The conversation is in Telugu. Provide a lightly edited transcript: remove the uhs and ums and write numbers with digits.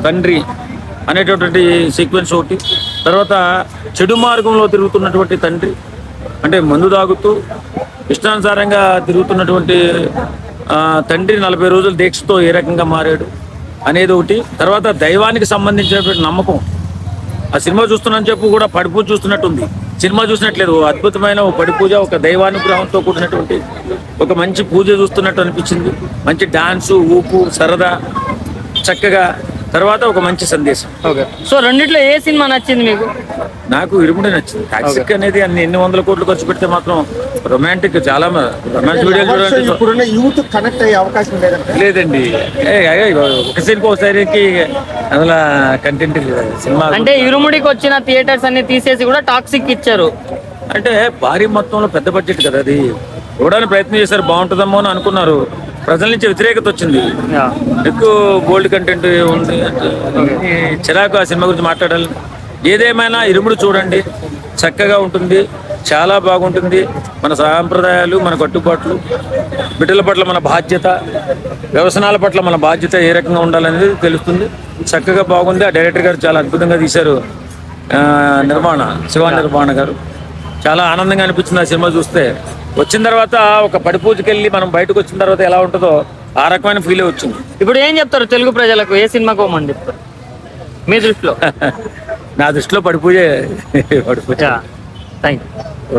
తండ్రి అనేటటువంటి సీక్వెన్స్ ఒకటి. తర్వాత చెడు మార్గంలో తిరుగుతున్నటువంటి తండ్రి, అంటే మందు తాగుతూ ఇష్టానుసారంగా తిరుగుతున్నటువంటి తండ్రి 40 రోజుల దీక్షతో ఏ రకంగా మారాడు అనేది ఒకటి. తర్వాత దైవానికి సంబంధించినటువంటి నమ్మకం. ఆ సినిమా చూస్తున్నాను చెప్పు కూడా పడిపూజ చూస్తున్నట్టుంది. సినిమా చూసినట్లేదు, అద్భుతమైన ఒక పడిపూజ, ఒక దైవానుగ్రహంతో కూడినటువంటి ఒక మంచి పూజ చూస్తున్నట్టు అనిపించింది. మంచి డాన్సు, ఊపు, సరదా, చక్కగా, తర్వాత ఒక మంచి సందేశం. ఓకే, సో రెండిట్లో ఏ సినిమా నచ్చింది మీకు? నాకు ఇరుముడి నచ్చింది. టాక్సిక్ అనేది ఎన్ని వందల కోట్లు ఖర్చు పెడితే మాత్రం రొమాంటిక్, చాలా రొమాన్స్ వీడియోలు చూడండి. యూత్ కనెక్ట్ అయ్యే అవకాశం లేదండి. ఒక సీన్కి ఒకసారికి అసలు కంటెంట్ లేదు సినిమా. అంటే ఇరుముడికి వచ్చిన థియేటర్స్ అన్ని తీసేసి కూడా టాక్సిక్ ఇచ్చారు. అంటే భారీ మొత్తంలో పెద్ద బడ్జెట్ కదా, అది చూడడానికి ప్రయత్నం చేశారు, బాగుంటుందేమో అని అనుకున్నారు. ప్రజల నుంచి వ్యతిరేకత వచ్చింది, ఎక్కువ బోల్డ్ కంటెంట్ ఉంది, చిరాకు ఆ సినిమా గురించి మాట్లాడాలి. ఏదేమైనా ఇరుముడు చూడండి, చక్కగా ఉంటుంది, చాలా బాగుంటుంది. మన సాంప్రదాయాలు, మన కట్టుబాట్లు, బిడ్డల పట్ల మన బాధ్యత, వ్యవసాయాల పట్ల మన బాధ్యత ఏ రకంగా ఉండాలనేది తెలుస్తుంది. చక్కగా బాగుంది. ఆ డైరెక్టర్ గారు చాలా అద్భుతంగా తీశారు. శివ నిర్మాణ గారు చాలా ఆనందంగా అనిపించింది ఆ సినిమా చూస్తే. వచ్చిన తర్వాత ఒక పడిపూజకి వెళ్ళి మనం బయటకు వచ్చిన తర్వాత ఎలా ఉంటుందో ఆ రకమైన ఫీల్ వచ్చింది. ఇప్పుడు ఏం చెప్తారు తెలుగు ప్రజలకు, ఏ సినిమాకి పోమని చెప్తారు మీ దృష్టిలో? నా దృష్టిలో పడిపూజే. Thank you.